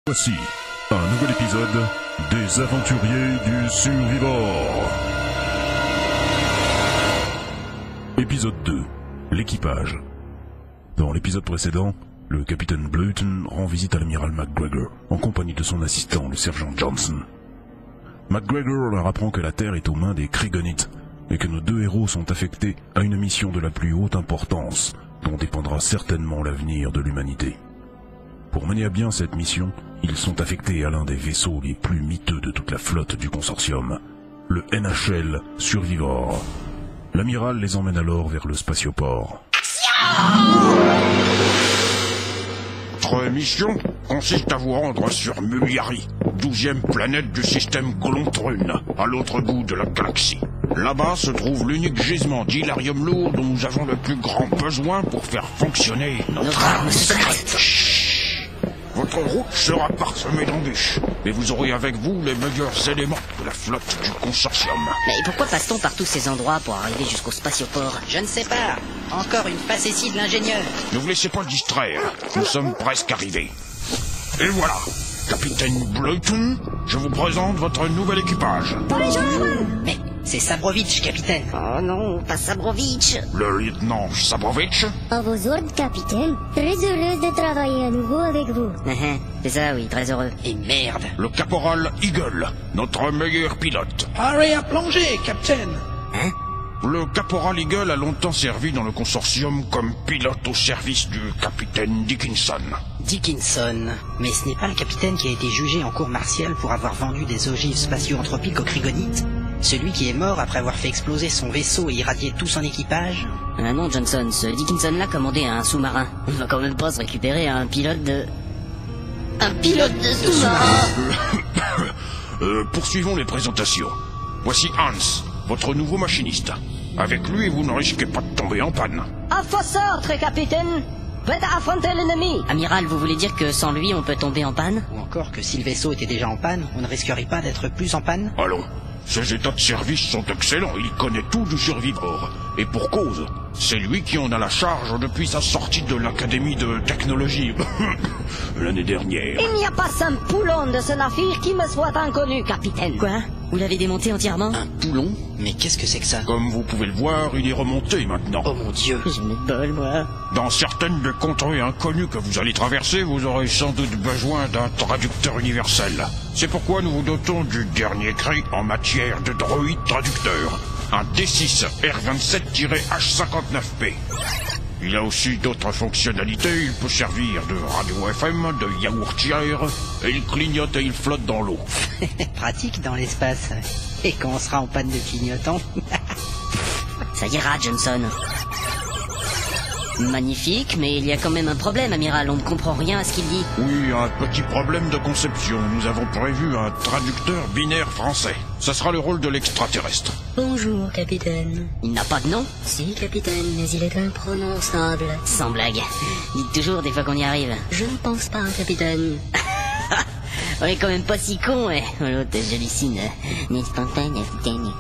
Voici un nouvel épisode des Aventuriers du Survivor. Épisode 2. L'équipage. Dans l'épisode précédent, le capitaine Bleuton rend visite à l'amiral McGregor, en compagnie de son assistant, le sergent Johnson. McGregor leur apprend que la Terre est aux mains des Krigonites, et que nos deux héros sont affectés à une mission de la plus haute importance, dont dépendra certainement l'avenir de l'humanité. Pour mener à bien cette mission, ils sont affectés à l'un des vaisseaux les plus miteux de toute la flotte du consortium, le NHL Survivor. L'amiral les emmène alors vers le spatioport. Votre mission consiste à vous rendre sur Muliari, 12e planète du système Colontrune, à l'autre bout de la galaxie. Là-bas se trouve l'unique gisement d'hylarium lourd dont nous avons le plus grand besoin pour faire fonctionner notre arme secrète. Votre route sera parsemée d'embûches, mais vous aurez avec vous les meilleurs éléments de la flotte du consortium. Mais pourquoi passe-t-on par tous ces endroits pour arriver jusqu'au spatioport? Je ne sais pas. Encore une facétie de l'ingénieur. Ne vous laissez pas distraire, nous sommes presque arrivés. Et voilà, capitaine Bleuton, je vous présente votre nouvel équipage. Mais c'est Sabrovitch, capitaine. Oh non, pas Sabrovitch. Le lieutenant Sabrovitch, À vos ordres, capitaine. Très heureuse de travailler à nouveau avec vous. C'est ça, oui, très heureux. Et merde. le caporal Eagle, notre meilleur pilote. Arrêt à plonger, capitaine. Le caporal Eagle a longtemps servi dans le consortium comme pilote au service du capitaine Dickinson. Dickinson. Mais ce n'est pas le capitaine qui a été jugé en cour martiale pour avoir vendu des ogives spatio-anthropiques aux Krigonites? Celui qui est mort après avoir fait exploser son vaisseau et irradier tout son équipage? Ah non, Johnson, ce Dickinson-là commandait un sous-marin. On va quand même pas se récupérer un pilote de... Un pilote de sous-marin. Poursuivons les présentations. Voici Hans, votre nouveau machiniste. Avec lui, vous ne risquez pas de tomber en panne. À vos ordres, capitaine. Prêt à affronter l'ennemi. Amiral, vous voulez dire que sans lui, on peut tomber en panne? Ou encore que si le vaisseau était déjà en panne, on ne risquerait pas d'être plus en panne? Allons, ses états de service sont excellents, il connaît tout du Survivor. Et pour cause, c'est lui qui en a la charge depuis sa sortie de l'Académie de technologie l'année dernière. Il n'y a pas un poulon de ce navire qui me soit inconnu, capitaine. Quoi? Vous l'avez démonté entièrement? Un poulon? Mais qu'est-ce que c'est que ça? Comme vous pouvez le voir, il est remonté maintenant. Oh mon Dieu. J'ai mis de bol, moi. Dans certaines des contrées inconnues que vous allez traverser, vous aurez sans doute besoin d'un traducteur universel. C'est pourquoi nous vous dotons du dernier cri en matière de droïde traducteur. Un D6 R27-H59P. Il a aussi d'autres fonctionnalités, il peut servir de radio FM, de yaourtière, et il clignote et il flotte dans l'eau. Pratique dans l'espace. Et quand on sera en panne de clignotant? Ça ira, Johnson. Magnifique, mais il y a quand même un problème, amiral. On ne comprend rien à ce qu'il dit. Oui, un petit problème de conception. Nous avons prévu un traducteur binaire français. Ça sera le rôle de l'extraterrestre. Bonjour, capitaine. Il n'a pas de nom? Si, capitaine, mais il est imprononçable. Sans blague. Dites toujours des fois qu'on y arrive. Je ne pense pas, capitaine. On est quand même pas si con, eh. L'autre, j'hallucine. N'est-ce pas, capitaine?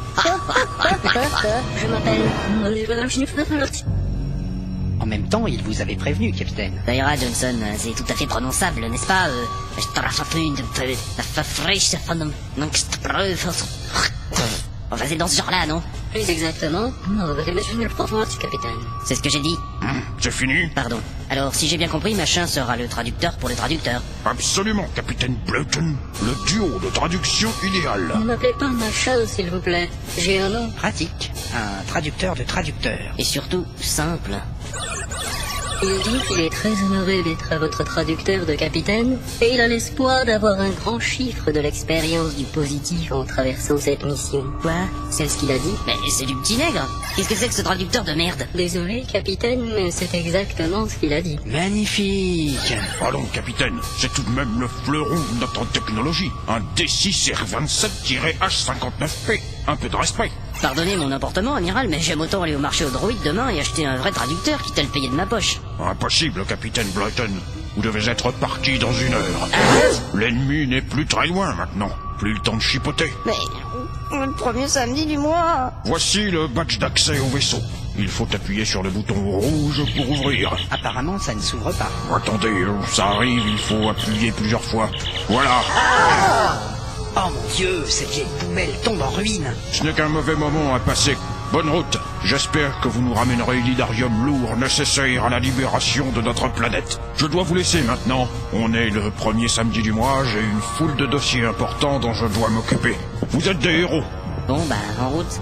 Je m'appelle... En même temps, il vous avait prévenu, capitaine. Ça ira, Johnson. C'est tout à fait prononçable, n'est-ce pas? Enfin, c'est dans ce genre-là, non? Plus exactement, capitaine. C'est ce que j'ai dit. C'est fini? Pardon. Alors, si j'ai bien compris, machin sera le traducteur pour le traducteur. Absolument, capitaine Bleuton. Le duo de traduction idéal. Ne m'appelez pas machin, s'il vous plaît. J'ai un nom. Pratique. Un traducteur de traducteur. Et surtout, simple. Il dit qu'il est très honoré d'être votre traducteur de capitaine, et il a l'espoir d'avoir un grand chiffre de l'expérience du positif en traversant cette mission. Quoi? C'est ce qu'il a dit. Mais c'est du petit nègre. Qu'est-ce que c'est que ce traducteur de merde? Désolé, capitaine, mais c'est exactement ce qu'il a dit. Magnifique. Allons, capitaine, c'est tout de même le fleuron de notre technologie. Un D6 R27-H59P. Un peu de respect. Pardonnez mon emportement, amiral, mais j'aime autant aller au marché aux droïdes demain et acheter un vrai traducteur quitte à le payer de ma poche. Impossible, capitaine Bleuton. Vous devez être parti dans 1 heure. L'ennemi n'est plus très loin maintenant. Plus le temps de chipoter. Mais le premier samedi du mois. Voici le badge d'accès au vaisseau. Il faut appuyer sur le bouton rouge pour ouvrir. Apparemment, ça ne s'ouvre pas. Attendez, ça arrive, il faut appuyer plusieurs fois. Voilà. Oh mon Dieu, cette vieille poubelle tombe en ruine. Ce n'est qu'un mauvais moment à passer. Bonne route. J'espère que vous nous ramènerez l'idarium lourd nécessaire à la libération de notre planète. Je dois vous laisser maintenant. On est le premier samedi du mois, j'ai une foule de dossiers importants dont je dois m'occuper. Vous êtes des héros. Bon, bah, en route.